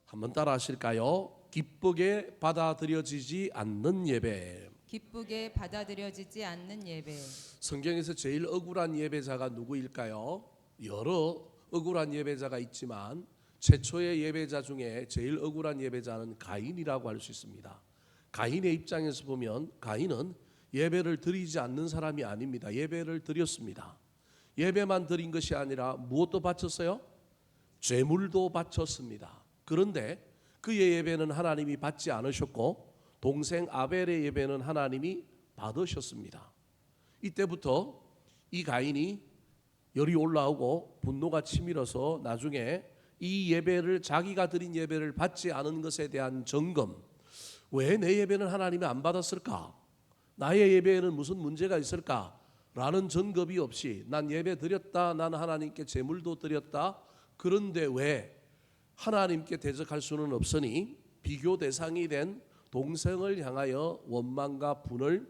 한번 따라 하실까요? 기쁘게 받아들여지지 않는 예배. 기쁘게 받아들여지지 않는 예배. 성경에서 제일 억울한 예배자가 누구일까요? 여러 억울한 예배자가 있지만 최초의 예배자 중에 제일 억울한 예배자는 가인이라고 할 수 있습니다. 가인의 입장에서 보면 가인은 예배를 드리지 않는 사람이 아닙니다. 예배를 드렸습니다. 예배만 드린 것이 아니라 무엇도 바쳤어요? 제물도 바쳤습니다. 그런데 그의 예배는 하나님이 받지 않으셨고 동생 아벨의 예배는 하나님이 받으셨습니다. 이때부터 이 가인이 열이 올라오고 분노가 치밀어서 나중에 이 예배를 자기가 드린 예배를 받지 않은 것에 대한 점검, 왜 내 예배는 하나님이 안 받았을까? 나의 예배에는 무슨 문제가 있을까? 라는 점검이 없이 난 예배 드렸다, 난 하나님께 제물도 드렸다, 그런데 왜 하나님께 대적할 수는 없으니 비교 대상이 된 동생을 향하여 원망과 분을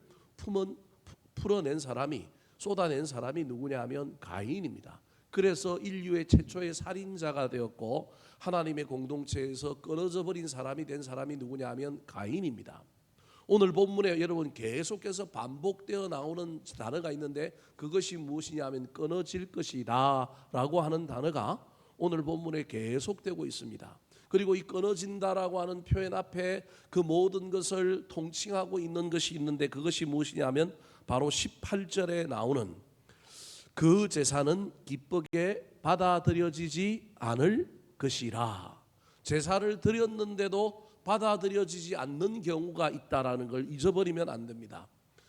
풀어낸 사람이, 쏟아낸 사람이 누구냐 하면 가인입니다. 그래서 인류의 최초의 살인자가 되었고 하나님의 공동체에서 끊어져 버린 사람이 된 사람이 누구냐 하면 가인입니다. 오늘 본문에 여러분 계속해서 반복되어 나오는 단어가 있는데 그것이 무엇이냐 하면 끊어질 것이다 라고 하는 단어가 오늘 본문에 계속되고 있습니다. 그리고 이 끊어진다라고 하는 표현 앞에 그 모든 것을 통칭하고 있는 것이 있는데 그것이 무엇이냐 하면 바로 18절에 나오는 그 제사는 기쁘게 받아들여지지 않을 것이라. 제사를 드렸는데도 받아들여지지 않는 경우가 있다라는 걸 잊어버리면 안 됩니다.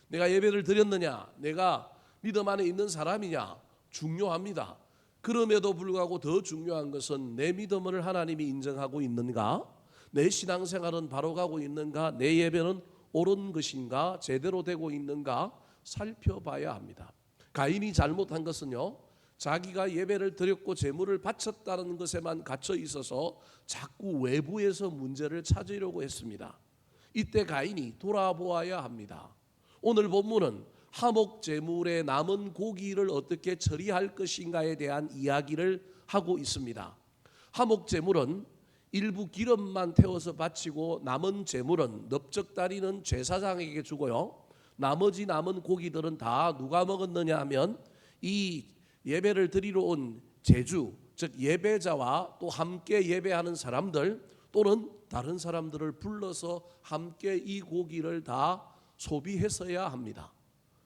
내가 예배를 드렸느냐, 내가 믿음 안에 있는 사람이냐 중요합니다. 그럼에도 불구하고 더 중요한 것은 내 믿음을 하나님이 인정하고 있는가, 내 신앙생활은 바로 가고 있는가, 내 예배는 옳은 것인가, 제대로 되고 있는가 살펴봐야 합니다. 가인이 잘못한 것은요, 자기가 예배를 드렸고 제물을 바쳤다는 것에만 갇혀 있어서 자꾸 외부에서 문제를 찾으려고 했습니다. 이때 가인이 돌아보아야 합니다. 오늘 본문은 화목 제물의 남은 고기를 어떻게 처리할 것인가에 대한 이야기를 하고 있습니다. 화목 제물은 일부 기름만 태워서 바치고 남은 제물은 넓적다리는 제사장에게 주고요, 나머지 남은 고기들은 다 누가 먹었느냐 하면 이 예배를 드리러 온 제주, 즉 예배자와 또 함께 예배하는 사람들 또는 다른 사람들을 불러서 함께 이 고기를 다 소비했어야 합니다.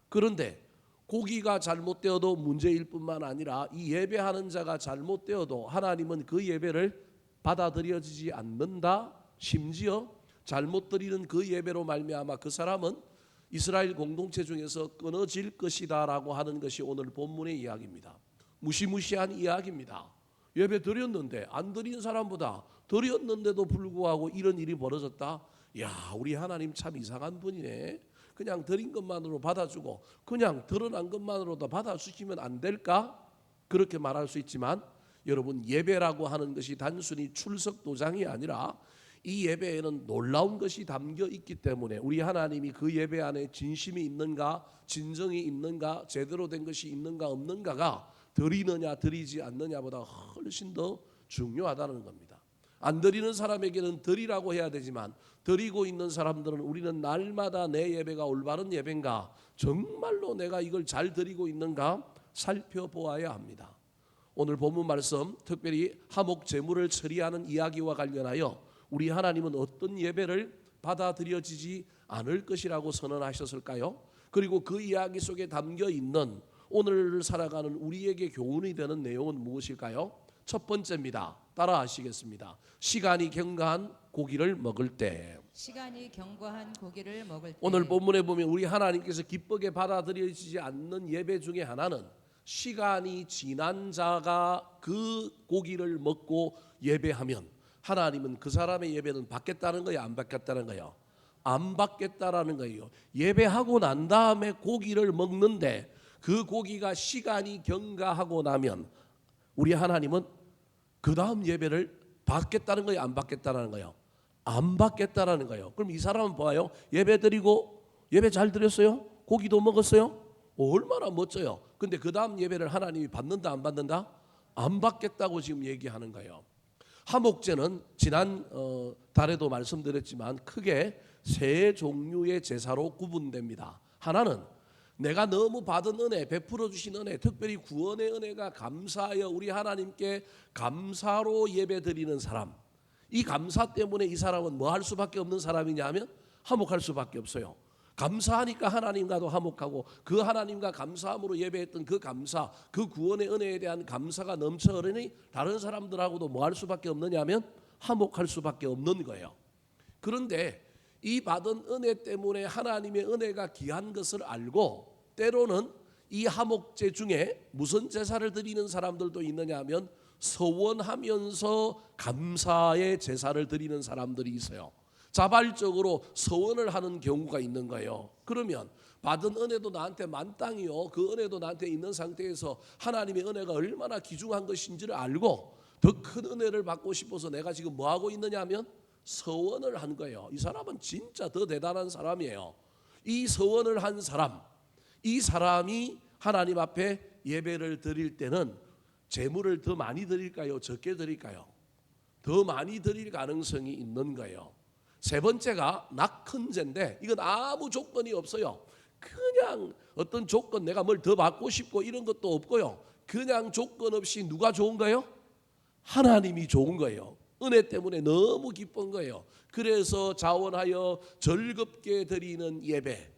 그런데 고기가 잘못되어도 문제일 뿐만 아니라 이 예배하는 자가 잘못되어도 하나님은 그 예배를 받아들여지지 않는다. 심지어 잘못 드리는 그 예배로 말미암아 그 사람은 이스라엘 공동체 중에서 끊어질 것이다 라고 하는 것이 오늘 본문의 이야기입니다. 무시무시한 이야기입니다. 예배 드렸는데 안 드린 사람보다 드렸는데도 불구하고 이런 일이 벌어졌다. 야, 우리 하나님 참 이상한 분이네. 그냥 드린 것만으로 받아주고 그냥 드러난 것만으로도 받아주시면 안 될까? 그렇게 말할 수 있지만 여러분, 예배라고 하는 것이 단순히 출석 도장이 아니라 이 예배에는 놀라운 것이 담겨 있기 때문에 우리 하나님이 그 예배 안에 진심이 있는가, 진정이 있는가, 제대로 된 것이 있는가 없는가가 드리느냐 드리지 않느냐보다 훨씬 더 중요하다는 겁니다. 안 드리는 사람에게는 드리라고 해야 되지만 드리고 있는 사람들은 우리는 날마다 내 예배가 올바른 예배인가, 정말로 내가 이걸 잘 드리고 있는가 살펴보아야 합니다. 오늘 본문 말씀, 특별히 화목 제물을 처리하는 이야기와 관련하여 우리 하나님은 어떤 예배를 받아들여지지 않을 것이라고 선언하셨을까요? 그리고 그 이야기 속에 담겨 있는 오늘 살아가는 우리에게 교훈이 되는 내용은 무엇일까요? 첫 번째입니다. 따라 하시겠습니다. 시간이 경과한 고기를 먹을 때. 시간이 경과한 고기를 먹을 때. 오늘 본문에 보면 우리 하나님께서 기쁘게 받아들여지지 않는 예배 중에 하나는 시간이 지난 자가 그 고기를 먹고 예배하면 하나님은 그 사람의 예배는 받겠다는 거예요, 안 받겠다는 거예요? 안 받겠다라는 거예요. 예배하고 난 다음에 고기를 먹는데 그 고기가 시간이 경과하고 나면 우리 하나님은 그 다음 예배를 받겠다는 거예요, 안 받겠다는 거예요? 안 받겠다라는 거예요. 그럼 이 사람은 봐요, 예배 드리고 예배 잘 드렸어요? 고기도 먹었어요? 얼마나 멋져요. 근데 그 다음 예배를 하나님이 받는다 안 받는다? 안 받겠다고 지금 얘기하는 거예요. 화목제는 지난 달에도 말씀드렸지만 크게 세 종류의 제사로 구분됩니다. 하나는 내가 너무 받은 은혜, 베풀어 주신 은혜, 특별히 구원의 은혜가 감사하여 우리 하나님께 감사로 예배드리는 사람. 이 감사 때문에 이 사람은 뭐 할 수밖에 없는 사람이냐 하면 화목할 수밖에 없어요. 감사하니까 하나님과도 화목하고 그 하나님과 감사함으로 예배했던 그 감사, 그 구원의 은혜에 대한 감사가 넘쳐 흐르니 다른 사람들하고도 뭐 할 수밖에 없느냐 하면 화목할 수밖에 없는 거예요. 그런데 이 받은 은혜 때문에 하나님의 은혜가 귀한 것을 알고 때로는 이 화목제 중에 무슨 제사를 드리는 사람들도 있느냐 하면 서원하면서 감사의 제사를 드리는 사람들이 있어요. 자발적으로 서원을 하는 경우가 있는 거예요. 그러면 받은 은혜도 나한테 만땅이요, 그 은혜도 나한테 있는 상태에서 하나님의 은혜가 얼마나 귀중한 것인지를 알고 더 큰 은혜를 받고 싶어서 내가 지금 뭐 하고 있느냐 하면 서원을 한 거예요. 이 사람은 진짜 더 대단한 사람이에요. 이 서원을 한 사람, 이 사람이 하나님 앞에 예배를 드릴 때는 제물을 더 많이 드릴까요? 적게 드릴까요? 더 많이 드릴 가능성이 있는 거예요. 세 번째가 낙헌제인데 이건 아무 조건이 없어요. 그냥 어떤 조건, 내가 뭘 더 받고 싶고 이런 것도 없고요. 그냥 조건 없이 누가 좋은 거예요? 하나님이 좋은 거예요. 은혜 때문에 너무 기쁜 거예요. 그래서 자원하여 즐겁게 드리는 예배.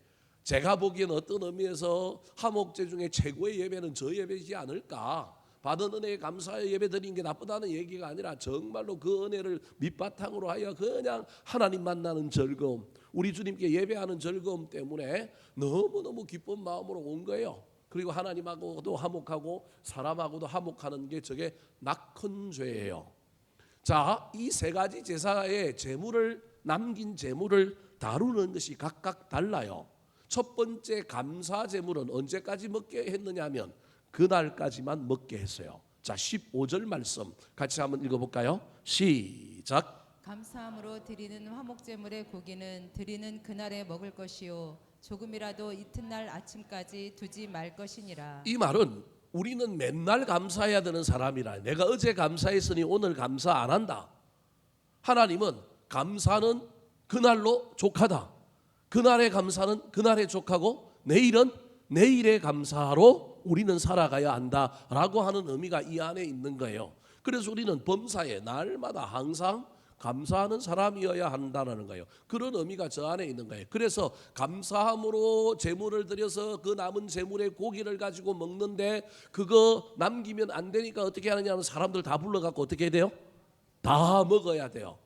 제가 보기엔 어떤 의미에서 화목제 중에 최고의 예배는 저 예배이지 않을까. 받은 은혜에 감사하여 예배 드리는 게 나쁘다는 얘기가 아니라 정말로 그 은혜를 밑바탕으로 하여 그냥 하나님 만나는 즐거움, 우리 주님께 예배하는 즐거움 때문에 너무너무 기쁜 마음으로 온 거예요. 그리고 하나님하고도 화목하고 사람하고도 화목하는 게 저게 낙헌죄예요. 자, 이 세 가지 제사의 제물을 남긴 제물을 다루는 것이 각각 달라요. 첫 번째 감사 제물은 언제까지 먹게 했느냐면 그날까지만 먹게 했어요. 자, 15절 말씀 같이 한번 읽어볼까요? 시작. 감사함으로 드리는 화목제물의 고기는 드리는 그날에 먹을 것이요 조금이라도 이튿날 아침까지 두지 말 것이니라. 이 말은 우리는 맨날 감사해야 되는 사람이라. 내가 어제 감사했으니 오늘 감사 안 한다. 하나님은 감사는 그날로 족하다. 그날의 감사는 그날에 족하고 내일은 내일의 감사로 우리는 살아가야 한다라고 하는 의미가 이 안에 있는 거예요. 그래서 우리는 범사에 날마다 항상 감사하는 사람이어야 한다는 거예요. 그런 의미가 저 안에 있는 거예요. 그래서 감사함으로 제물을 드려서 그 남은 제물의 고기를 가지고 먹는데 그거 남기면 안 되니까 어떻게 하느냐 하면 사람들 다 불러갖고 어떻게 해야 돼요? 다 먹어야 돼요.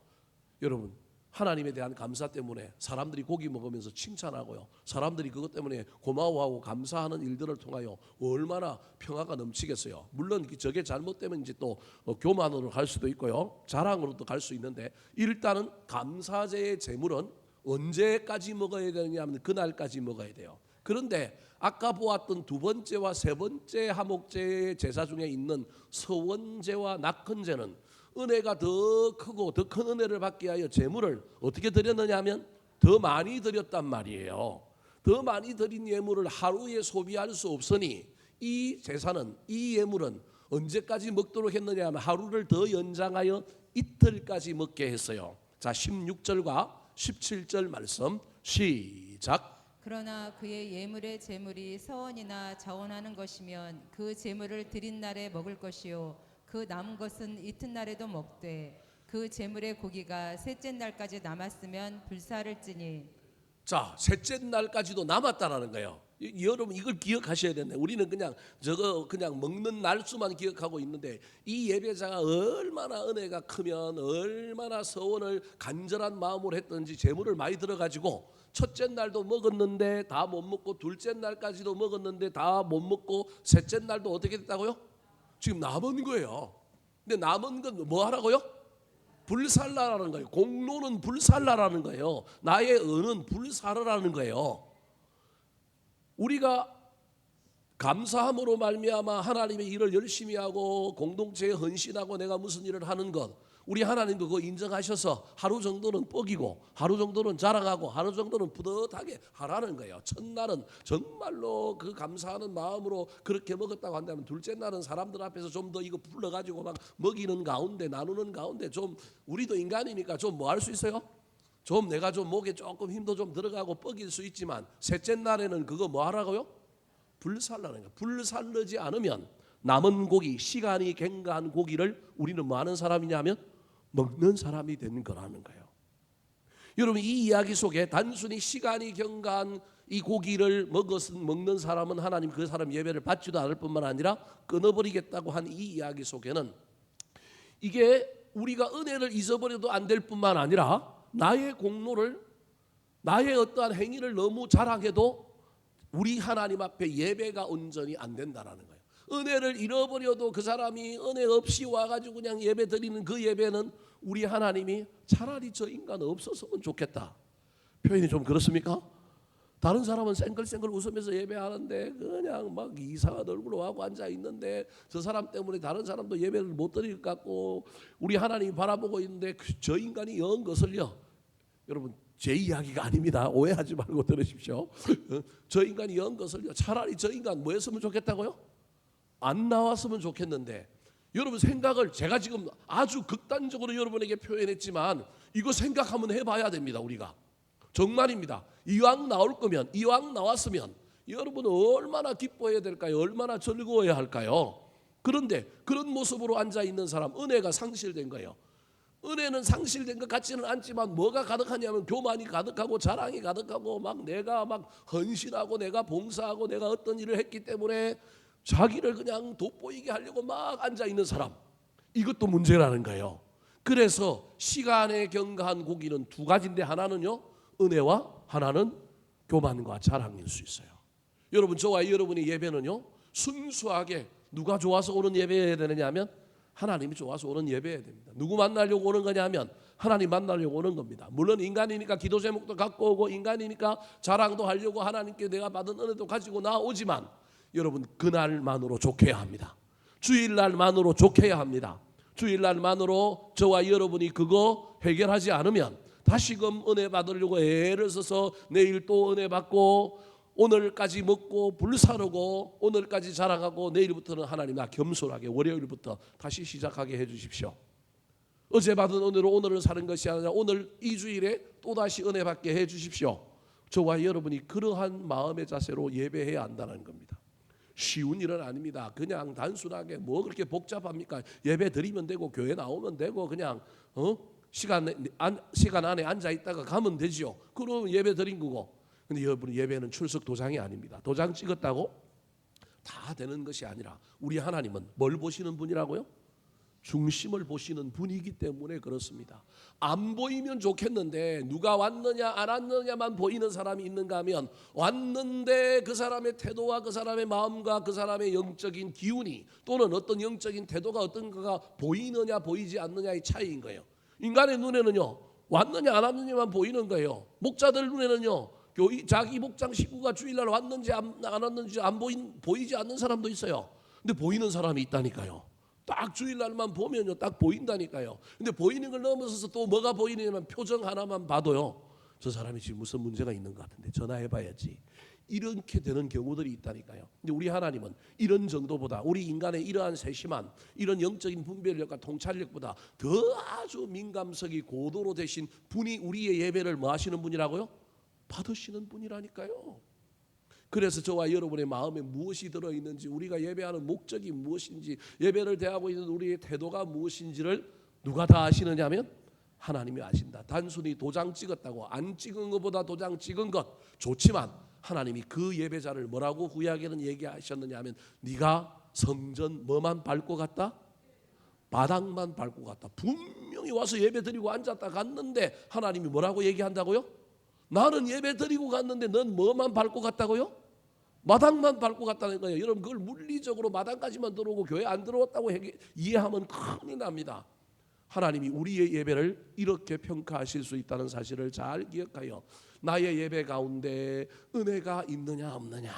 여러분, 하나님에 대한 감사 때문에 사람들이 고기 먹으면서 칭찬하고요, 사람들이 그것 때문에 고마워하고 감사하는 일들을 통하여 얼마나 평화가 넘치겠어요. 물론 저게 잘못되면 이제 또 교만으로 갈 수도 있고요, 자랑으로도 갈 수 있는데 일단은 감사제의 제물은 언제까지 먹어야 되느냐 하면 그날까지 먹어야 돼요. 그런데 아까 보았던 두 번째와 세 번째 화목제의 제사 중에 있는 서원제와 낙헌제는 은혜가 더 크고 더 큰 은혜를 받게 하여 제물을 어떻게 드렸느냐 하면 더 많이 드렸단 말이에요. 더 많이 드린 예물을 하루에 소비할 수 없으니 이 제사는, 이 예물은 언제까지 먹도록 했느냐 하면 하루를 더 연장하여 이틀까지 먹게 했어요. 자, 16절과 17절 말씀 시작. 그러나 그의 예물의 제물이 서원이나 자원하는 것이면 그 제물을 드린 날에 먹을 것이요 그 남은 것은 이튿날에도 먹되 그 제물의 고기가 셋째 날까지 남았으면 불사를지니. 자, 셋째 날까지도 남았다라는 거예요. 여러분 이걸 기억하셔야 되네. 우리는 그냥 저거 그냥 먹는 날수만 기억하고 있는데 이 예배자가 얼마나 은혜가 크면 얼마나 서원을 간절한 마음으로 했던지 제물을 많이 들어가지고 첫째 날도 먹었는데 다 못 먹고 둘째 날까지도 먹었는데 다 못 먹고 셋째 날도 어떻게 됐다고요? 지금 남은 거예요. 근데 남은 건 뭐 하라고요? 불살라라는 거예요. 공로는 불살라라는 거예요. 나의 은은 불사르라는 거예요. 우리가 감사함으로 말미암아 하나님의 일을 열심히 하고 공동체에 헌신하고 내가 무슨 일을 하는 것, 우리 하나님도 그거 인정하셔서 하루 정도는 뻐기고 하루 정도는 자랑하고 하루 정도는 뿌듯하게 하라는 거예요. 첫날은 정말로 그 감사하는 마음으로 그렇게 먹었다고 한다면 둘째 날은 사람들 앞에서 좀 더 이거 불러가지고 막 먹이는 가운데 나누는 가운데 좀 우리도 인간이니까 좀 뭐 할 수 있어요? 좀 내가 좀 목에 조금 힘도 좀 들어가고 뻐길 수 있지만 셋째 날에는 그거 뭐 하라고요? 불살라는 거예요. 불살르지 않으면 남은 고기, 시간이 경과한 고기를 우리는 뭐 하는 사람이냐면 먹는 사람이 되는 거라는 거예요. 여러분 이 이야기 속에 단순히 시간이 경과한 이 고기를 먹는 사람은 하나님 그 사람 예배를 받지도 않을 뿐만 아니라 끊어버리겠다고 한 이 이야기 속에는 이게 우리가 은혜를 잊어버려도 안 될 뿐만 아니라 나의 공로를 나의 어떠한 행위를 너무 자랑해도 우리 하나님 앞에 예배가 온전히 안 된다라는 거예요. 은혜를 잃어버려도 그 사람이 은혜 없이 와가지고 그냥 예배 드리는 그 예배는 우리 하나님이 차라리 저 인간 없었으면 좋겠다. 표현이 좀 그렇습니까? 다른 사람은 쌩글쌩글 웃으면서 예배하는데 그냥 막 이상한 얼굴로 하고 앉아 있는데 저 사람 때문에 다른 사람도 예배를 못 드릴 것 같고 우리 하나님이 바라보고 있는데 저 인간이 영 거슬려. 여러분 제 이야기가 아닙니다. 오해하지 말고 들으십시오. 저 인간이 영 거슬려. 차라리 저 인간 뭐 했으면 좋겠다고요? 안 나왔으면 좋겠는데 여러분 생각을 제가 지금 아주 극단적으로 여러분에게 표현했지만 이거 생각 한번 해봐야 됩니다. 우리가 정말입니다. 이왕 나올 거면 이왕 나왔으면 여러분 얼마나 기뻐해야 될까요? 얼마나 즐거워야 할까요? 그런데 그런 모습으로 앉아있는 사람 은혜가 상실된 거예요. 은혜는 상실된 것 같지는 않지만 뭐가 가득하냐면 교만이 가득하고 자랑이 가득하고 막 내가 막 헌신하고 내가 봉사하고 내가 어떤 일을 했기 때문에 자기를 그냥 돋보이게 하려고 막 앉아있는 사람 이것도 문제라는 거예요. 그래서 시간에 경과한 고기는 두 가지인데 하나는요 은혜와 하나는 교만과 자랑일 수 있어요. 여러분 저와 여러분의 예배는요 순수하게 누가 좋아서 오는 예배해야 되느냐 하면 하나님이 좋아서 오는 예배해야 됩니다. 누구 만나려고 오는 거냐 하면 하나님 만나려고 오는 겁니다. 물론 인간이니까 기도 제목도 갖고 오고 인간이니까 자랑도 하려고 하나님께 내가 받은 은혜도 가지고 나오지만 여러분 그날만으로 좋게야 합니다. 주일날만으로 좋게야 합니다. 주일날만으로 저와 여러분이 그거 해결하지 않으면 다시금 은혜 받으려고 애를 써서 내일 또 은혜 받고 오늘까지 먹고 불사르고 오늘까지 자랑하고 내일부터는 하나님 나 겸손하게 월요일부터 다시 시작하게 해주십시오. 어제 받은 은혜로 오늘을 사는 것이 아니라 오늘 이 주일에 또다시 은혜 받게 해주십시오. 저와 여러분이 그러한 마음의 자세로 예배해야 한다는 겁니다. 쉬운 일은 아닙니다. 그냥 단순하게 뭐 그렇게 복잡합니까? 예배 드리면 되고 교회 나오면 되고 그냥 시간 안에 앉아 있다가 가면 되지요. 그럼 예배 드린 거고. 근데 여러분 예배는 출석 도장이 아닙니다. 도장 찍었다고 다 되는 것이 아니라 우리 하나님은 뭘 보시는 분이라고요? 중심을 보시는 분이기 때문에 그렇습니다. 안 보이면 좋겠는데 누가 왔느냐 안 왔느냐만 보이는 사람이 있는가 하면 왔는데 그 사람의 태도와 그 사람의 마음과 그 사람의 영적인 기운이 또는 어떤 영적인 태도가 어떤가가 보이느냐 보이지 않느냐의 차이인 거예요. 인간의 눈에는요 왔느냐 안 왔느냐만 보이는 거예요. 목자들 눈에는요 자기 목장 식구가 주일날 왔는지 안 왔는지 보이지 않는 사람도 있어요. 근데 보이는 사람이 있다니까요. 딱 주일날만 보면요 딱 보인다니까요. 근데 보이는 걸 넘어서서 또 뭐가 보이냐면 표정 하나만 봐도요 저 사람이 지금 무슨 문제가 있는 것 같은데 전화해봐야지 이렇게 되는 경우들이 있다니까요. 근데 우리 하나님은 이런 정도보다 우리 인간의 이러한 세심한 이런 영적인 분별력과 통찰력보다 더 아주 민감성이 고도로 되신 분이 우리의 예배를 뭐 하시는 분이라고요? 받으시는 분이라니까요. 그래서 저와 여러분의 마음에 무엇이 들어있는지 우리가 예배하는 목적이 무엇인지 예배를 대하고 있는 우리의 태도가 무엇인지를 누가 다 아시느냐 하면 하나님이 아신다. 단순히 도장 찍었다고 안 찍은 것보다 도장 찍은 것 좋지만 하나님이 그 예배자를 뭐라고 후약에는 얘기하셨느냐 하면 네가 성전 뭐만 밟고 갔다? 바닥만 밟고 갔다. 분명히 와서 예배 드리고 앉았다 갔는데 하나님이 뭐라고 얘기한다고요? 나는 예배 드리고 갔는데 넌 뭐만 밟고 갔다고요? 마당만 밟고 갔다는 거예요. 여러분 그걸 물리적으로 마당까지만 들어오고 교회 안 들어왔다고 이해하면 큰일 납니다. 하나님이 우리의 예배를 이렇게 평가하실 수 있다는 사실을 잘 기억하여 나의 예배 가운데 은혜가 있느냐 없느냐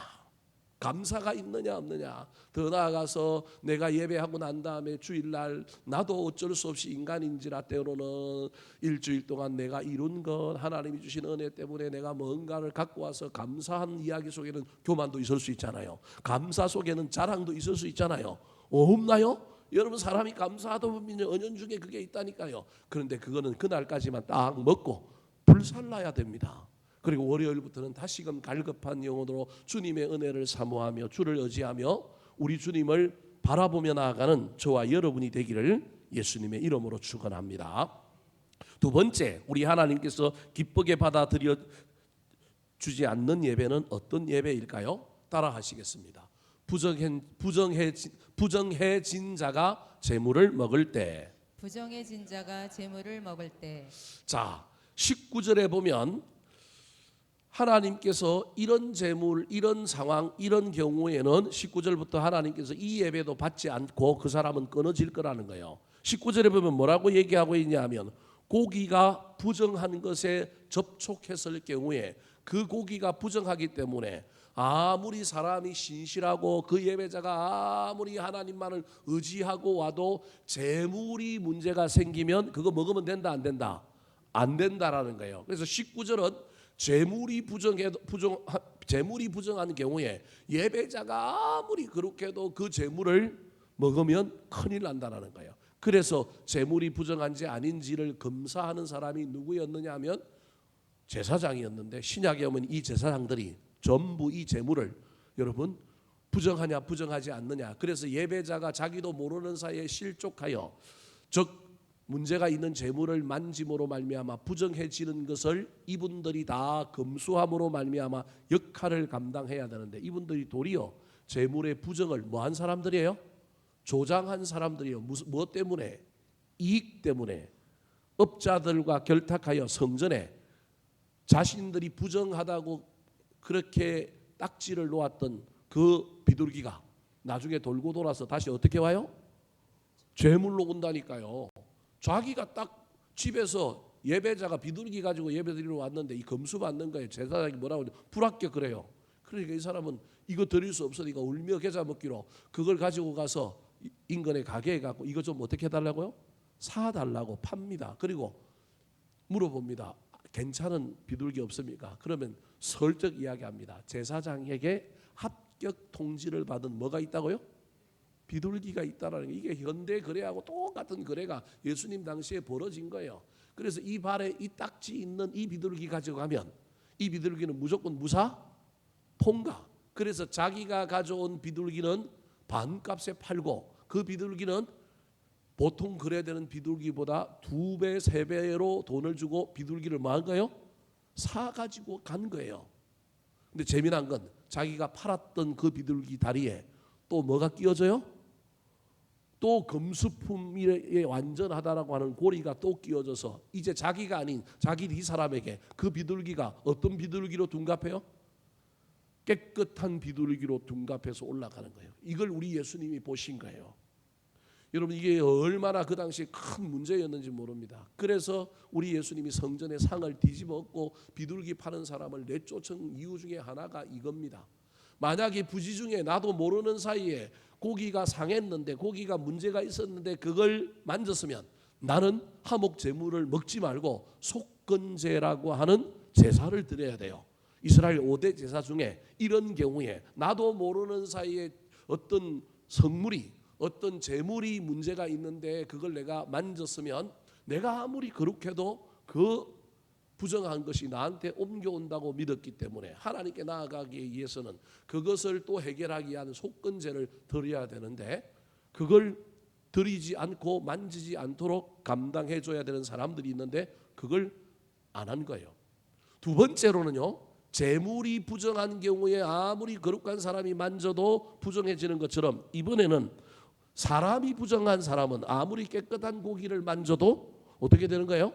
감사가 있느냐 없느냐. 더 나아가서 내가 예배하고 난 다음에 주일날 나도 어쩔 수 없이 인간인지라 때로는 일주일 동안 내가 이룬 것 하나님이 주신 은혜 때문에 내가 뭔가를 갖고 와서 감사한 이야기 속에는 교만도 있을 수 있잖아요. 감사 속에는 자랑도 있을 수 있잖아요. 없나요? 여러분 사람이 감사하다 보면 은연중에 그게 있다니까요. 그런데 그거는 그날까지만 딱 먹고 불살라야 됩니다. 그리고 월요일부터는 다시금 갈급한 영혼으로 주님의 은혜를 사모하며 주를 의지하며 우리 주님을 바라보며 나아가는 저와 여러분이 되기를 예수님의 이름으로 축원합니다. 두 번째, 우리 하나님께서 기쁘게 받아들여 주지 않는 예배는 어떤 예배일까요? 따라 하시겠습니다. 부정해진 자가 재물을 먹을 때. 부정해진 자가 재물을 먹을 때. 자, 19절에 보면 하나님께서 이런 재물, 이런 상황, 이런 경우에는 19절부터 하나님께서 이 예배도 받지 않고 그 사람은 끊어질 거라는 거예요. 19절에 보면 뭐라고 얘기하고 있냐면 고기가 부정한 것에 접촉했을 경우에 그 고기가 부정하기 때문에 아무리 사람이 신실하고 그 예배자가 아무리 하나님만을 의지하고 와도 재물이 문제가 생기면 그거 먹으면 된다 안 된다? 안 된다라는 거예요. 그래서 19절은 재물이 부정한 경우에 예배자가 아무리 그렇게도 그 재물을 먹으면 큰일 난다라는 거예요. 그래서 재물이 부정한지 아닌지를 검사하는 사람이 누구였느냐 하면 제사장이었는데 신약에 오면 이 제사장들이 전부 이 재물을 여러분 부정하냐 부정하지 않느냐 그래서 예배자가 자기도 모르는 사이에 실족하여 즉 문제가 있는 재물을 만짐으로 말미암아 부정해지는 것을 이분들이 다 검수함으로 말미암아 역할을 감당해야 되는데 이분들이 도리어 재물의 부정을 뭐한 사람들이에요? 조장한 사람들이에요. 무엇 때문에? 이익 때문에 업자들과 결탁하여 성전에 자신들이 부정하다고 그렇게 딱지를 놓았던 그 비둘기가 나중에 돌고 돌아서 다시 어떻게 와요? 죄물로 온다니까요. 자기가 딱 집에서 예배자가 비둘기 가지고 예배드리러 왔는데 이 검수 받는 거예요. 제사장이 뭐라고 불합격 그래요. 그러니까 이 사람은 이거 드릴 수 없으니까 울며 겨자 먹기로 그걸 가지고 가서 인근의 가게에 가고 이거 좀 어떻게 해달라고요? 사달라고 팝니다. 그리고 물어봅니다. 괜찮은 비둘기 없습니까? 그러면 설득 이야기합니다. 제사장에게 합격 통지를 받은 뭐가 있다고요? 비둘기가 있다라는 게 이게 현대 거래하고 똑같은 거래가 예수님 당시에 벌어진 거예요. 그래서 이 발에 이 딱지 있는 이 비둘기 가져가면 이 비둘기는 무조건 무사 통과. 그래서 자기가 가져온 비둘기는 반값에 팔고 그 비둘기는 보통 거래되는 비둘기보다 2배, 3배로 돈을 주고 비둘기를 뭐 한 거예요? 사가지고 간 거예요. 근데 재미난 건 자기가 팔았던 그 비둘기 다리에 또 뭐가 끼워져요? 또 금수품이 완전하다라고 하는 고리가 또 끼워져서 이제 자기가 아닌 자기 이 사람에게 그 비둘기가 어떤 비둘기로 둔갑해요? 깨끗한 비둘기로 둔갑해서 올라가는 거예요. 이걸 우리 예수님이 보신 거예요. 여러분 이게 얼마나 그 당시에 큰 문제였는지 모릅니다. 그래서 우리 예수님이 성전의 상을 뒤집어 엎고 비둘기 파는 사람을 내쫓은 이유 중에 하나가 이겁니다. 만약에 부지 중에 나도 모르는 사이에 고기가 상했는데 고기가 문제가 있었는데 그걸 만졌으면 나는 하목 제물을 먹지 말고 속건제라고 하는 제사를 드려야 돼요. 이스라엘 5대 제사 중에 이런 경우에 나도 모르는 사이에 어떤 성물이 어떤 재물이 문제가 있는데 그걸 내가 만졌으면 내가 아무리 그렇게도 그 부정한 것이 나한테 옮겨온다고 믿었기 때문에 하나님께 나아가기 위해서는 그것을 또 해결하기 위한 속건제를 드려야 되는데 그걸 드리지 않고 만지지 않도록 감당해 줘야 되는 사람들이 있는데 그걸 안 한 거예요. 두 번째로는요. 재물이 부정한 경우에 아무리 거룩한 사람이 만져도 부정해지는 것처럼 이번에는 사람이 부정한 사람은 아무리 깨끗한 고기를 만져도 어떻게 되는 거예요?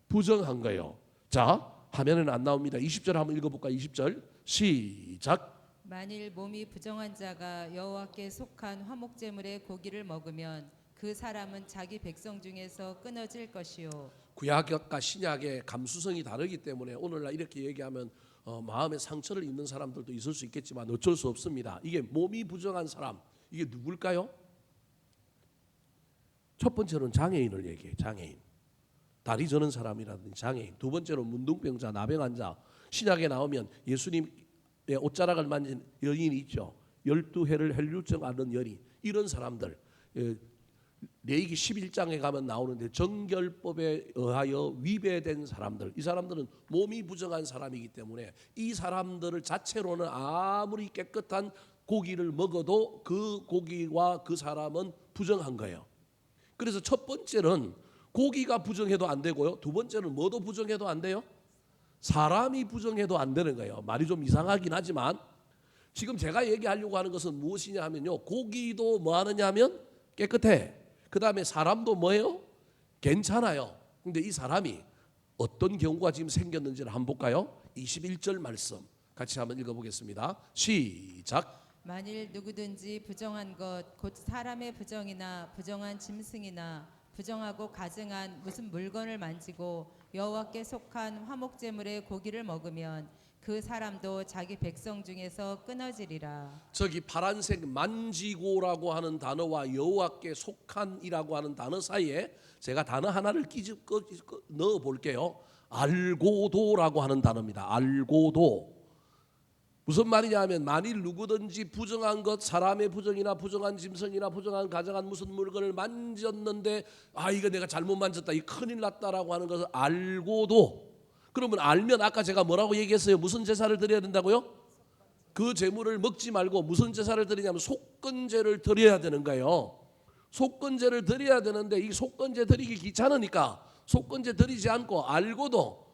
부정한 거예요. 자, 화면에는 안 나옵니다. 20절 한번 읽어볼까요? 20절 시작. 만일 몸이 부정한 자가 여호와께 속한 화목제물의 고기를 먹으면 그 사람은 자기 백성 중에서 끊어질 것이요. 구약과 신약의 감수성이 다르기 때문에 오늘날 이렇게 얘기하면 마음의 상처를 입는 사람들도 있을 수 있겠지만 어쩔 수 없습니다. 이게 몸이 부정한 사람, 이게 누굴까요? 첫 번째로는 장애인을 얘기해요. 장애인, 다리 저는 사람이라든지 장애인. 두 번째로 문둥병자, 나병 환자. 신약에 나오면 예수님의 옷자락을 만진 여인이 있죠. 12해를 혈류증 앓는 여인. 이런 사람들, 레위기 11장에 가면 나오는데 정결법에 의하여 위배된 사람들, 이 사람들은 몸이 부정한 사람이기 때문에 이 사람들을 자체로는 아무리 깨끗한 고기를 먹어도 그 고기와 그 사람은 부정한 거예요. 그래서 첫 번째는 고기가 부정해도 안 되고요. 두 번째는 뭐도 부정해도 안 돼요? 사람이 부정해도 안 되는 거예요. 말이 좀 이상하긴 하지만 지금 제가 얘기하려고 하는 것은 무엇이냐 하면요, 고기도 뭐 하느냐 하면 깨끗해. 그 다음에 사람도 뭐예요? 괜찮아요. 근데 이 사람이 어떤 경우가 지금 생겼는지를 한번 볼까요? 21절 말씀 같이 한번 읽어보겠습니다. 시작. 만일 누구든지 부정한 것 곧 사람의 부정이나 부정한 짐승이나 부정하고 가증한 무슨 물건을 만지고 여호와께 속한 화목제물의 고기를 먹으면 그 사람도 자기 백성 중에서 끊어지리라. 저기 파란색 만지고라고 하는 단어와 여호와께 속한이라고 하는 단어 사이에 제가 단어 하나를 넣어 볼게요. 알고도라고 하는 단어입니다. 알고도. 무슨 말이냐 하면 만일 누구든지 부정한 것, 사람의 부정이나 부정한 짐승이나 부정한 가정한 무슨 물건을 만졌는데 이거 내가 잘못 만졌다, 이 큰일 났다라고 하는 것을 알고도, 그러면 알면 아까 제가 뭐라고 얘기했어요? 무슨 제사를 드려야 된다고요? 그 제물을 먹지 말고 무슨 제사를 드리냐면 속건제를 드려야 되는 거예요. 속건제를 드려야 되는데 이 속건제 드리기 귀찮으니까 속건제 드리지 않고 알고도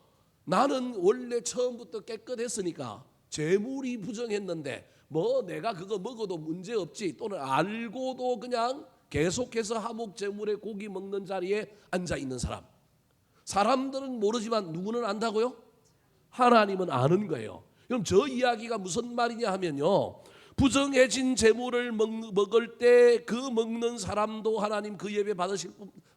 나는 원래 처음부터 깨끗했으니까 제물이 부정했는데 뭐 내가 그거 먹어도 문제없지, 또는 알고도 그냥 계속해서 하목 제물의 고기 먹는 자리에 앉아 있는 사람. 사람들은 모르지만 누구는 안다고요? 하나님은 아는 거예요. 그럼 저 이야기가 무슨 말이냐 하면요, 부정해진 제물을 먹을 때 그 먹는 사람도 하나님 그 예배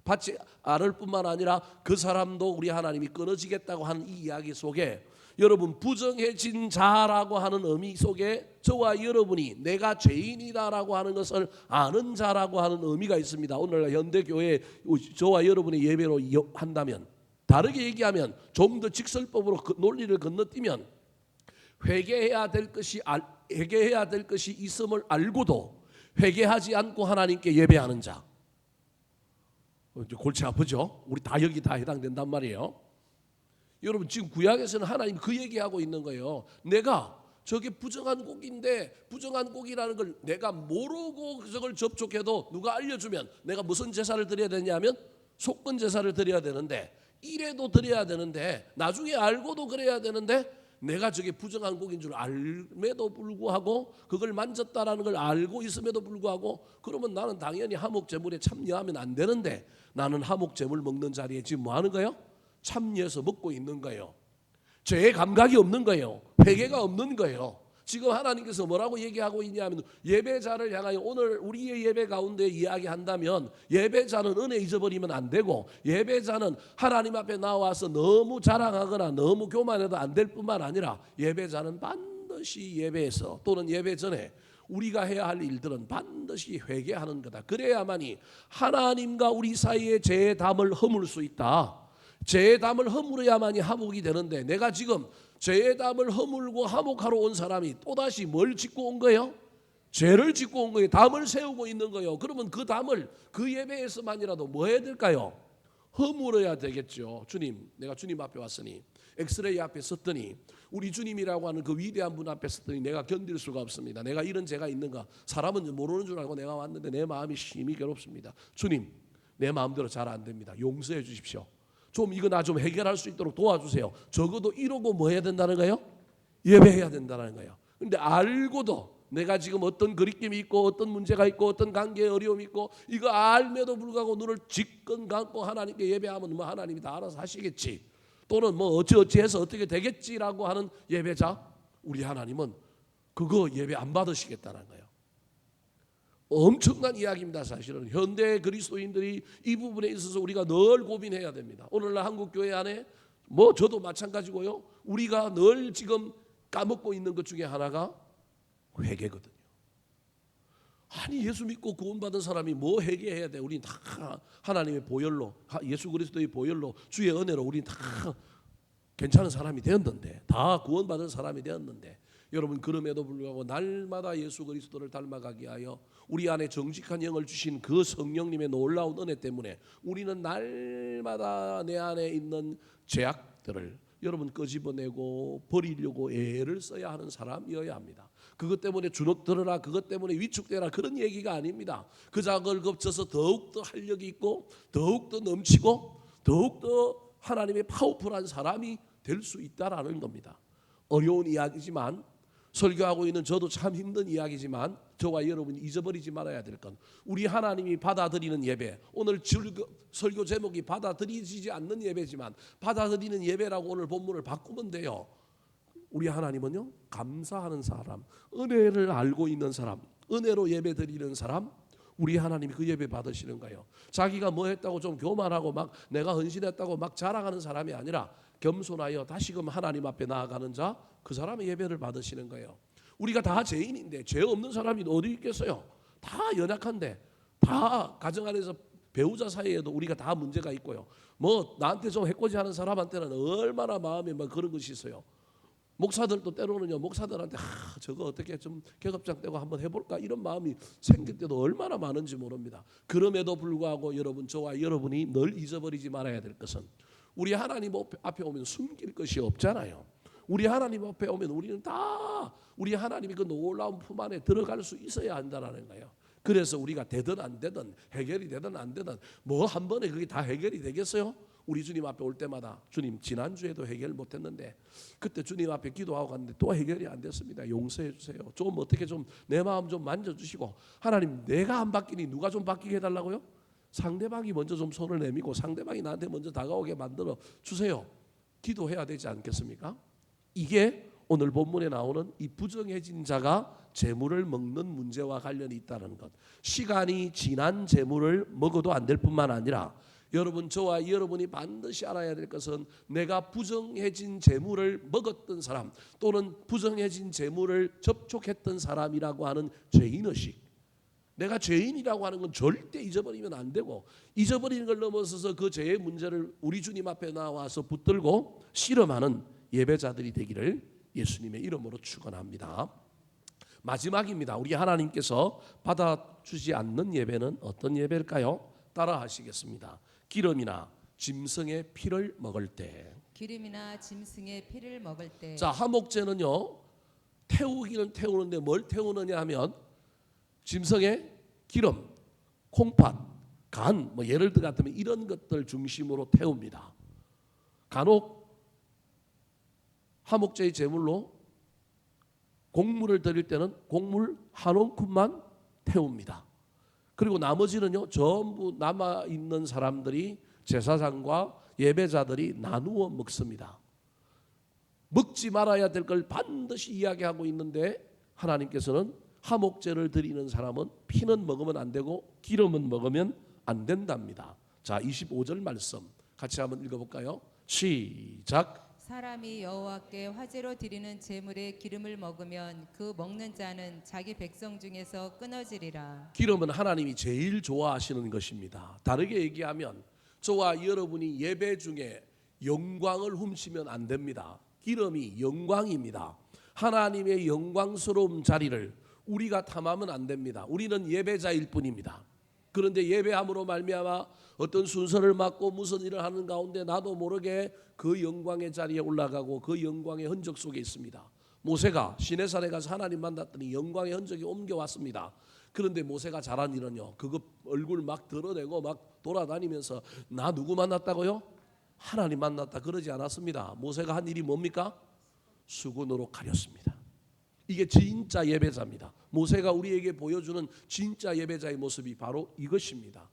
받지 않을 뿐만 아니라 그 사람도 우리 하나님이 끊어지겠다고 하는 이 이야기 속에 여러분, 부정해진 자라고 하는 의미 속에 저와 여러분이 내가 죄인이다라고 하는 것을 아는 자라고 하는 의미가 있습니다. 오늘날 현대교회 저와 여러분의 예배로 한다면, 다르게 얘기하면 좀 더 직설법으로 논리를 건너뛰면 회개해야 될 것이 있음을 알고도 회개하지 않고 하나님께 예배하는 자. 골치 아프죠? 우리 다 여기 다 해당된단 말이에요. 여러분, 지금 구약에서는 하나님 그 얘기하고 있는 거예요. 내가 저게 부정한 고기인데, 부정한 고기라는 걸 내가 모르고 저걸 접촉해도 누가 알려주면 내가 무슨 제사를 드려야 되냐면 속건 제사를 드려야 되는데, 이래도 드려야 되는데, 나중에 알고도 그래야 되는데, 내가 저게 부정한 고기인 줄 알면도 불구하고 그걸 만졌다라는 걸 알고 있음에도 불구하고, 그러면 나는 당연히 하목 제물에 참여하면 안 되는데, 나는 하목 제물 먹는 자리에 지금 뭐 하는 거예요? 참여해서 먹고 있는 거예요. 죄의 감각이 없는 거예요. 회개가 없는 거예요. 지금 하나님께서 뭐라고 얘기하고 있냐면, 예배자를 향하여 오늘 우리의 예배 가운데 이야기한다면, 예배자는 은혜 잊어버리면 안 되고, 예배자는 하나님 앞에 나와서 너무 자랑하거나 너무 교만해도 안 될 뿐만 아니라, 예배자는 반드시 예배에서 또는 예배 전에 우리가 해야 할 일들은 반드시 회개하는 거다. 그래야만이 하나님과 우리 사이의 죄의 담을 허물 수 있다. 죄의 담을 허물어야만이 하목이 되는데, 내가 지금 죄의 담을 허물고 하목하러 온 사람이 또다시 뭘 짓고 온 거예요? 죄를 짓고 온 거예요. 담을 세우고 있는 거예요. 그러면 그 담을 그 예배에서만이라도 뭐 해야 될까요? 허물어야 되겠죠. 주님, 내가 주님 앞에 왔으니, 엑스레이 앞에 섰더니, 우리 주님이라고 하는 그 위대한 분 앞에 섰더니 내가 견딜 수가 없습니다. 내가 이런 죄가 있는가? 사람은 모르는 줄 알고 내가 왔는데 내 마음이 심히 괴롭습니다. 주님, 내 마음대로 잘 안 됩니다. 용서해 주십시오. 좀 이거 나 좀 해결할 수 있도록 도와주세요. 적어도 이러고 뭐 해야 된다는 거예요? 예배해야 된다는 거예요. 근데 알고도 내가 지금 어떤 그리낌이 있고 어떤 문제가 있고 어떤 관계에 어려움이 있고, 이거 알매도 불구하고 눈을 지끈 감고 하나님께 예배하면 뭐 하나님이 다 알아서 하시겠지, 또는 뭐 어찌어찌해서 어떻게 되겠지라고 하는 예배자, 우리 하나님은 그거 예배 안 받으시겠다는 거예요. 엄청난 이야기입니다. 사실은 현대 그리스도인들이 이 부분에 있어서 우리가 늘 고민해야 됩니다. 오늘날 한국 교회 안에 뭐 저도 마찬가지고요, 우리가 늘 지금 까먹고 있는 것 중에 하나가 회개거든요. 아니 예수 믿고 구원받은 사람이 뭐 회개해야 돼? 우린 다 하나님의 보혈로, 예수 그리스도의 보혈로, 주의 은혜로 우린 다 괜찮은 사람이 되었는데, 다 구원받은 사람이 되었는데, 여러분 그럼에도 불구하고 날마다 예수 그리스도를 닮아가게 하여 우리 안에 정직한 영을 주신 그 성령님의 놀라운 은혜 때문에 우리는 날마다 내 안에 있는 죄악들을 여러분 끄집어내고 버리려고 애를 써야 하는 사람이어야 합니다. 그것 때문에 주눅들어라, 그것 때문에 위축되라, 그런 얘기가 아닙니다. 그 작을 겹쳐서 더욱더 활력이 있고 더욱더 넘치고 더욱더 하나님의 파워풀한 사람이 될 수 있다라는 겁니다. 어려운 이야기지만, 설교하고 있는 저도 참 힘든 이야기지만, 저와 여러분이 잊어버리지 말아야 될 건, 우리 하나님이 받아들이는 예배, 오늘 설교 제목이 받아들이지 않는 예배지만 받아들이는 예배라고 오늘 본문을 바꾸면 돼요. 우리 하나님은요, 감사하는 사람, 은혜를 알고 있는 사람, 은혜로 예배 드리는 사람, 우리 하나님이 그 예배 받으시는 거예요. 자기가 뭐 했다고 좀 교만하고 막 내가 헌신했다고 막 자랑하는 사람이 아니라 겸손하여 다시금 하나님 앞에 나아가는 자, 그 사람의 예배를 받으시는 거예요. 우리가 다 죄인인데 죄 없는 사람이 어디 있겠어요? 다 연약한데, 다 가정 안에서 배우자 사이에도 우리가 다 문제가 있고요. 뭐 나한테 좀 해코지하는 사람한테는 얼마나 마음에 막 그런 것이 있어요. 목사들도 때로는요, 목사들한테 저거 어떻게 좀 계급장 떼고 한번 해볼까, 이런 마음이 생길 때도 얼마나 많은지 모릅니다. 그럼에도 불구하고 여러분, 저와 여러분이 늘 잊어버리지 말아야 될 것은, 우리 하나님 앞에 오면 숨길 것이 없잖아요. 우리 하나님 앞에 오면 우리는 다 우리 하나님이 그 놀라운 품 안에 들어갈 수 있어야 한다는 거예요. 그래서 우리가 되든 안 되든, 해결이 되든 안 되든, 뭐 한 번에 그게 다 해결이 되겠어요? 우리 주님 앞에 올 때마다, 주님 지난주에도 해결 못했는데 그때 주님 앞에 기도하고 갔는데 또 해결이 안 됐습니다. 용서해 주세요. 좀 어떻게 좀 내 마음 좀 만져주시고, 하나님 내가 안 바뀌니 누가 좀 바뀌게 해달라고요? 상대방이 먼저 좀 손을 내밀고 상대방이 나한테 먼저 다가오게 만들어 주세요. 기도해야 되지 않겠습니까? 이게 오늘 본문에 나오는 이 부정해진 자가 재물을 먹는 문제와 관련이 있다는 것. 시간이 지난 재물을 먹어도 안 될 뿐만 아니라, 여러분, 저와 여러분이 반드시 알아야 될 것은, 내가 부정해진 재물을 먹었던 사람 또는 부정해진 재물을 접촉했던 사람이라고 하는 죄인의식, 내가 죄인이라고 하는 건 절대 잊어버리면 안 되고, 잊어버리는 걸 넘어서서 그 죄의 문제를 우리 주님 앞에 나와서 붙들고 씨름하는 예배자들이 되기를 예수님의 이름으로 축원합니다. 마지막입니다. 우리 하나님께서 받아주지 않는 예배는 어떤 예배일까요? 따라 하시겠습니다. 기름이나 짐승의 피를 먹을 때. 기름이나 짐승의 피를 먹을 때. 자, 하목제는요, 태우기는 태우는데 뭘 태우느냐 하면 짐승의 기름, 콩팥, 간, 뭐 예를 들어 같으면 이런 것들 중심으로 태웁니다. 간혹 하목제의 제물로 곡물을 드릴 때는 곡물 한 움큼만 태웁니다. 그리고 나머지는요, 전부 남아 있는 사람들이, 제사장과 예배자들이 나누어 먹습니다. 먹지 말아야 될 걸 반드시 이야기하고 있는데, 하나님께서는 하목제를 드리는 사람은 피는 먹으면 안 되고 기름은 먹으면 안 된답니다. 자, 25절 말씀 같이 한번 읽어볼까요? 시작. 사람이 여호와께 화제로 드리는 제물의 기름을 먹으면 그 먹는 자는 자기 백성 중에서 끊어지리라. 기름은 하나님이 제일 좋아하시는 것입니다. 다르게 얘기하면 저와 여러분이 예배 중에 영광을 훔치면 안 됩니다. 기름이 영광입니다. 하나님의 영광스러운 자리를 우리가 탐하면 안 됩니다. 우리는 예배자일 뿐입니다. 그런데 예배함으로 말미암아 어떤 순서를 맡고 무슨 일을 하는 가운데 나도 모르게 그 영광의 자리에 올라가고 그 영광의 흔적 속에 있습니다. 모세가 시내산에 가서 하나님 만났더니 영광의 흔적이 옮겨왔습니다. 그런데 모세가 잘한 일은요, 그거 얼굴 막 드러내고 막 돌아다니면서 나 누구 만났다고요? 하나님 만났다 그러지 않았습니다. 모세가 한 일이 뭡니까? 수건으로 가렸습니다. 이게 진짜 예배자입니다. 모세가 우리에게 보여주는 진짜 예배자의 모습이 바로 이것입니다.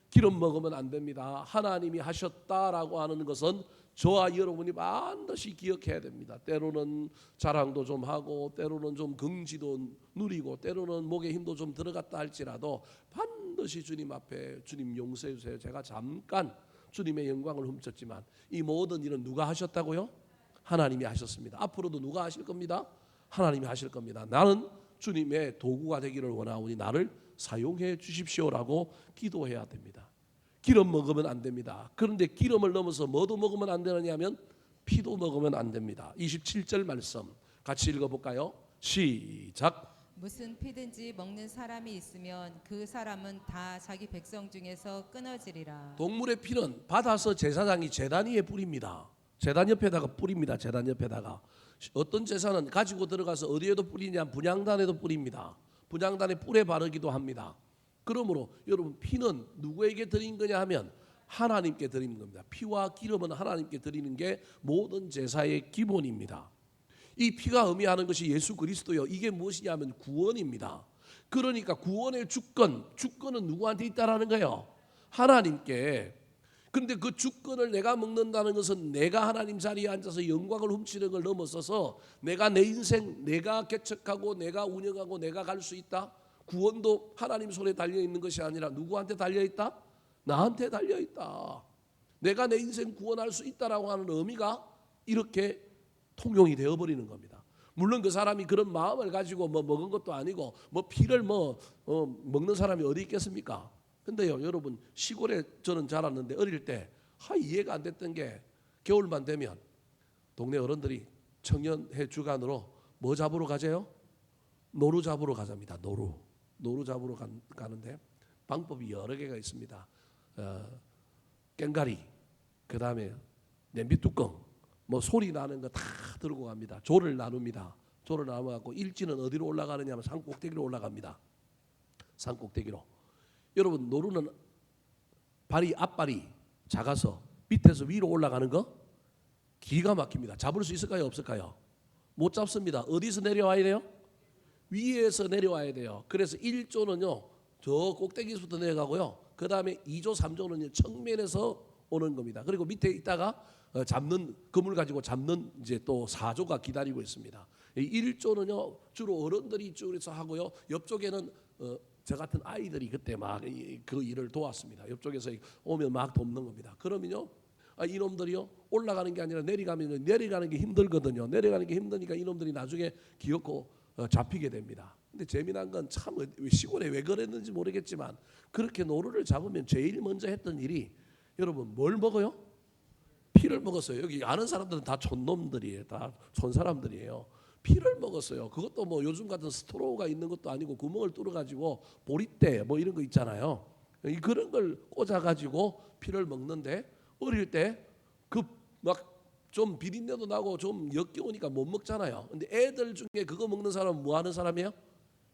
기름 먹으면 안 됩니다. 하나님이 하셨다라고 하는 것은 저와 여러분이 반드시 기억해야 됩니다. 때로는 자랑도 좀 하고, 때로는 좀 긍지도 누리고, 때로는 목에 힘도 좀 들어갔다 할지라도 반드시 주님 앞에, 주님 용서해 주세요. 제가 잠깐 주님의 영광을 훔쳤지만 이 모든 일은 누가 하셨다고요? 하나님이 하셨습니다. 앞으로도 누가 하실 겁니다? 하나님이 하실 겁니다. 나는 주님의 도구가 되기를 원하오니 나를 사용해 주십시오라고 기도해야 됩니다. 기름 먹으면 안 됩니다. 그런데 기름을 넘어서 뭐도 먹으면 안 되느냐면 피도 먹으면 안 됩니다. 27절 말씀 같이 읽어볼까요? 시작. 무슨 피든지 먹는 사람이 있으면 그 사람은 다 자기 백성 중에서 끊어지리라. 동물의 피는 받아서 제사장이 제단 위에 뿌립니다. 제단 옆에다가 뿌립니다. 제단 옆에다가. 어떤 제사는 가지고 들어가서 어디에도 뿌리냐? 분향단에도 뿌립니다. 분향단에 뿔에 바르기도 합니다. 그러므로 여러분 피는 누구에게 드린 거냐 하면 하나님께 드리는 겁니다. 피와 기름은 하나님께 드리는 게 모든 제사의 기본입니다. 이 피가 의미하는 것이 예수 그리스도요. 이게 무엇이냐면 구원입니다. 그러니까 구원의 주권은 누구한테 있다라는 거예요? 하나님께. 그런데 그 주권을 내가 먹는다는 것은 내가 하나님 자리에 앉아서 영광을 훔치는 걸 넘어서서 내가 내 인생 내가 개척하고 내가 운영하고 내가 갈 수 있다. 구원도 하나님 손에 달려 있는 것이 아니라 누구한테 달려 있다? 나한테 달려 있다. 내가 내 인생 구원할 수 있다라고 하는 의미가 이렇게 통용이 되어버리는 겁니다. 물론 그 사람이 그런 마음을 가지고 뭐 먹은 것도 아니고 뭐 피를 먹는 사람이 어디 있겠습니까? 근데요 여러분 시골에 저는 자랐는데 어릴 때 이해가 안 됐던 게 겨울만 되면 동네 어른들이 청년회 주간으로 뭐 잡으러 가재요? 노루 잡으러 가자입니다. 노루 잡으러 가는데 방법이 여러 개가 있습니다. 깽가리, 그 다음에 냄비 뚜껑, 뭐 소리 나는 거 다 들고 갑니다. 조를 나눕니다. 조를 나눠갖고 일지는 어디로 올라가느냐 하면 산 꼭대기로 올라갑니다. 산 꼭대기로. 여러분 노루는 앞발이 작아서 밑에서 위로 올라가는 거 기가 막힙니다. 잡을 수 있을까요? 없을까요? 못 잡습니다. 어디서 내려와야 돼요? 위에서 내려와야 돼요. 그래서 1조는요 저 꼭대기에서부터 내려가고요. 그 다음에 2조 3조는요 청면에서 오는 겁니다. 그리고 밑에 있다가 잡는 그물 가지고 잡는 이제 또 4조가 기다리고 있습니다. 1조는요 주로 어른들이 이쪽에서 하고요. 옆쪽에는 저 같은 아이들이 그때 막 그 일을 도왔습니다. 옆쪽에서 오면 막 돕는 겁니다. 그러면요 이놈들이요 올라가는 게 아니라 내려가면 내려가는 게 힘들거든요. 내려가는 게 힘드니까 이놈들이 나중에 기어코 잡히게 됩니다. 근데 재미난 건 참 시골에 왜 그랬는지 모르겠지만 그렇게 노루를 잡으면 제일 먼저 했던 일이 여러분 뭘 먹어요? 피를 먹었어요. 여기 아는 사람들은 다 촌놈들이에요. 다 촌사람들이에요. 피를 먹었어요. 그것도 뭐 요즘 같은 스트로우가 있는 것도 아니고 구멍을 뚫어가지고 보리대 뭐 이런 거 있잖아요. 그런 걸 꽂아가지고 피를 먹는데 어릴 때 그 막 좀 비린내도 나고 좀 역겨우니까 못 먹잖아요. 근데 애들 중에 그거 먹는 사람은 뭐 하는 사람이에요?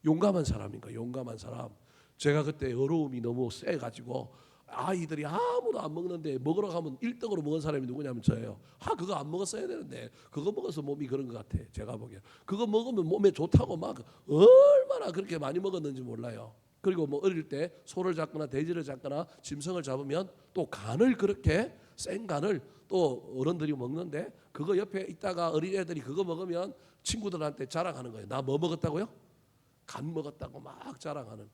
용감한 사람인가? 용감한 사람. 제가 그때 어려움이 너무 세가지고 아이들이 아무도 안 먹는데 먹으러 가면 1등으로 먹은 사람이 누구냐면 저예요. 그거 안 먹었어야 되는데 그거 먹어서 몸이 그런 것 같아. 제가 보기에 그거 먹으면 몸에 좋다고 막 얼마나 그렇게 많이 먹었는지 몰라요. 그리고 뭐 어릴 때 소를 잡거나 돼지를 잡거나 짐승을 잡으면 또 간을 그렇게 센 간을 또 어른들이 먹는데 그거 옆에 있다가 어린애들이 그거 먹으면 친구들한테 자랑하는 거예요. 나 뭐 먹었다고요? 간 먹었다고 막 자랑하는.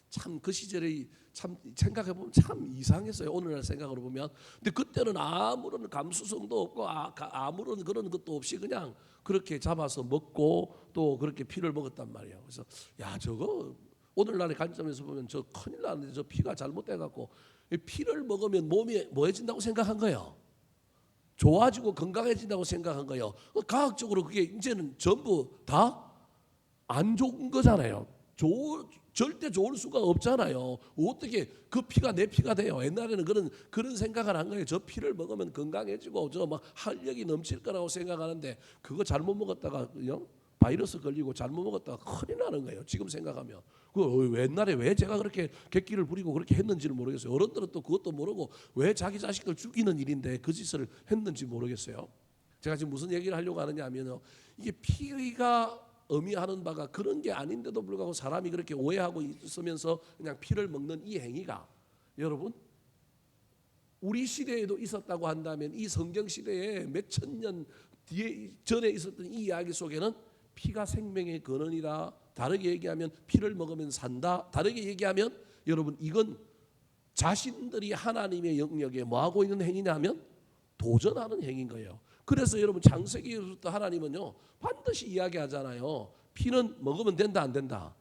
참 그 시절이 참 생각해 보면 참 이상했어요. 오늘날 생각으로 보면. 근데 그때는 아무런 감수성도 없고 아무런 그런 것도 없이 그냥 그렇게 잡아서 먹고 또 그렇게 피를 먹었단 말이에요. 그래서 야 저거 오늘날의 관점에서 보면 저 큰일 나는데 저 피가 잘못돼 갖고 피를 먹으면 몸이 뭐해진다고 생각한 거예요. 좋아지고 건강해진다고 생각한 거예요. 과학적으로 그게 이제는 전부 다 안 좋은 거잖아요. 절대 좋을 수가 없잖아요. 어떻게 그 피가 내 피가 돼요? 옛날에는 그런 생각을 한 거예요. 저 피를 먹으면 건강해지고 저 막 활력이 넘칠 거라고 생각하는데 그거 잘못 먹었다가 바이러스 걸리고 잘못 먹었다가 큰일 나는 거예요. 지금 생각하면. 그 옛날에 왜 제가 그렇게 객기를 부리고 그렇게 했는지를 모르겠어요. 어른들은 또 그것도 모르고 왜 자기 자식을 죽이는 일인데 그 짓을 했는지 모르겠어요. 제가 지금 무슨 얘기를 하려고 하느냐 하면요. 이게 피가 의미하는 바가 그런 게 아닌데도 불구하고 사람이 그렇게 오해하고 있으면서 그냥 피를 먹는 이 행위가 여러분 우리 시대에도 있었다고 한다면 이 성경 시대에 몇천 년 뒤에 전에 있었던 이 이야기 속에는 피가 생명의 근원이라 다르게 얘기하면 피를 먹으면 산다. 다르게 얘기하면 여러분 이건 자신들이 하나님의 영역에 뭐하고 있는 행위냐면 도전하는 행위인 거예요. 그래서 여러분 창세기부터 하나님은요 반드시 이야기하잖아요. 피는 먹으면 된다 안 된다?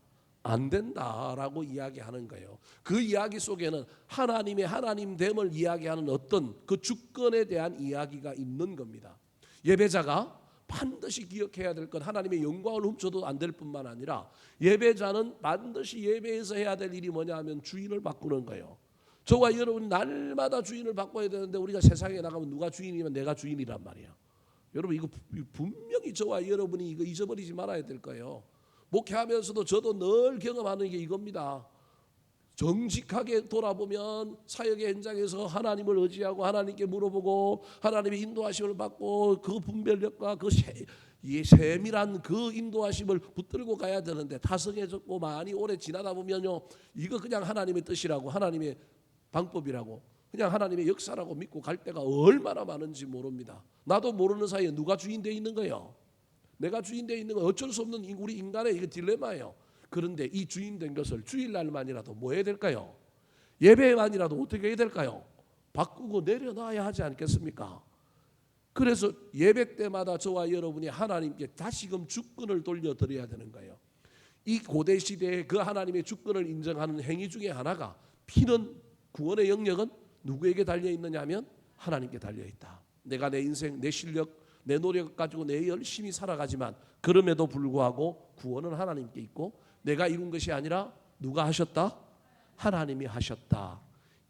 안 된다라고 이야기하는 거예요. 그 이야기 속에는 하나님의 하나님됨을 이야기하는 어떤 그 주권에 대한 이야기가 있는 겁니다. 예배자가 반드시 기억해야 될 것, 하나님의 영광을 훔쳐도 안 될 뿐만 아니라 예배자는 반드시 예배에서 해야 될 일이 뭐냐 하면 주인을 바꾸는 거예요. 저와 여러분이 날마다 주인을 바꿔야 되는데 우리가 세상에 나가면 누가 주인이면 내가 주인이란 말이야. 여러분 이거 분명히 저와 여러분이 이거 잊어버리지 말아야 될 거예요. 목회하면서도 저도 늘 경험하는 게 이겁니다. 정직하게 돌아보면 사역의 현장에서 하나님을 의지하고 하나님께 물어보고 하나님의 인도하심을 받고 그 분별력과 그 세밀한 그 인도하심을 붙들고 가야 되는데 타성해졌고 많이 오래 지나다 보면요 이거 그냥 하나님의 뜻이라고 하나님의 방법이라고 그냥 하나님의 역사라고 믿고 갈 때가 얼마나 많은지 모릅니다. 나도 모르는 사이에 누가 주인 되어 있는 거예요. 내가 주인 되어 있는 건 어쩔 수 없는 우리 인간의 이거 딜레마예요. 그런데 이 주인 된 것을 주일날만이라도 뭐 해야 될까요? 예배만이라도 어떻게 해야 될까요? 바꾸고 내려놔야 하지 않겠습니까? 그래서 예배 때마다 저와 여러분이 하나님께 다시금 주권을 돌려드려야 되는 거예요. 이 고대 시대에 그 하나님의 주권을 인정하는 행위 중에 하나가 피는 구원의 영역은 누구에게 달려 있느냐 하면 하나님께 달려 있다. 내가 내 인생, 내 실력, 내 노력 가지고 내 열심히 살아가지만 그럼에도 불구하고 구원은 하나님께 있고 내가 이룬 것이 아니라 누가 하셨다? 하나님이 하셨다.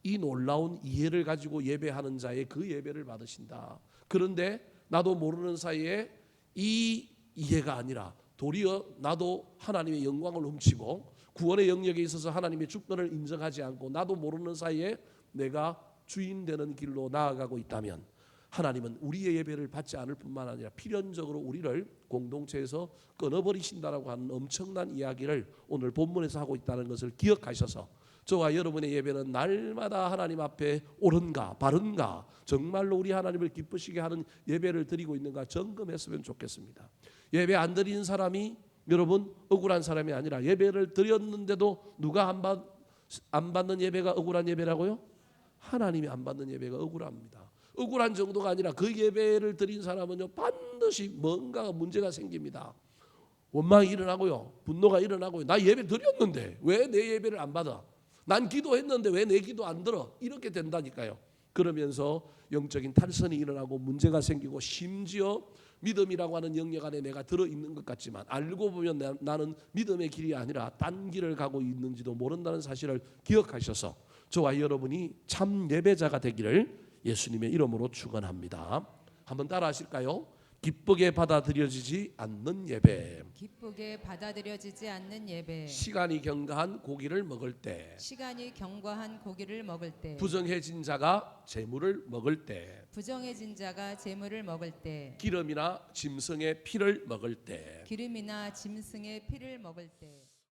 이 놀라운 이해를 가지고 예배하는 자의 그 예배를 받으신다. 그런데 나도 모르는 사이에 이 이해가 아니라 도리어 나도 하나님의 영광을 훔치고 구원의 영역에 있어서 하나님의 주권을 인정하지 않고 나도 모르는 사이에 내가 주인 되는 길로 나아가고 있다면 하나님은 우리의 예배를 받지 않을 뿐만 아니라 필연적으로 우리를 공동체에서 끊어버리신다라고 하는 엄청난 이야기를 오늘 본문에서 하고 있다는 것을 기억하셔서 저와 여러분의 예배는 날마다 하나님 앞에 옳은가 바른가 정말로 우리 하나님을 기쁘시게 하는 예배를 드리고 있는가 점검했으면 좋겠습니다. 예배 안 드리는 사람이 여러분 억울한 사람이 아니라 예배를 드렸는데도 누가 안 받는 예배가 억울한 예배라고요? 하나님이 안 받는 예배가 억울합니다. 억울한 정도가 아니라 그 예배를 드린 사람은요 반드시 뭔가 문제가 생깁니다. 원망이 일어나고요, 분노가 일어나고요. 나 예배 드렸는데 왜 내 예배를 안 받아? 난 기도했는데 왜 내 기도 안 들어? 이렇게 된다니까요. 그러면서 영적인 탈선이 일어나고 문제가 생기고 심지어 믿음이라고 하는 영역 안에 내가 들어있는 것 같지만 알고 보면 나는 믿음의 길이 아니라 딴 길을 가고 있는지도 모른다는 사실을 기억하셔서 저와 여러분이 참 예배자가 되기를 예수님의 이름으로 축원합니다. 한번 따라 하실까요? 기쁘게 받아들여지지 않는 예배. 기쁘게 받아들여지지 않는 예배. 시간이 경과한 고기를 먹을 때. 시간이 경과한 고기를 먹을 때. 부정해진 자가 재물을 먹을 때. 부정해진 자가 재물을 먹을 때. 기름이나 짐승의 피를 먹을 때. 기름이나 짐승의 피를 먹을 때.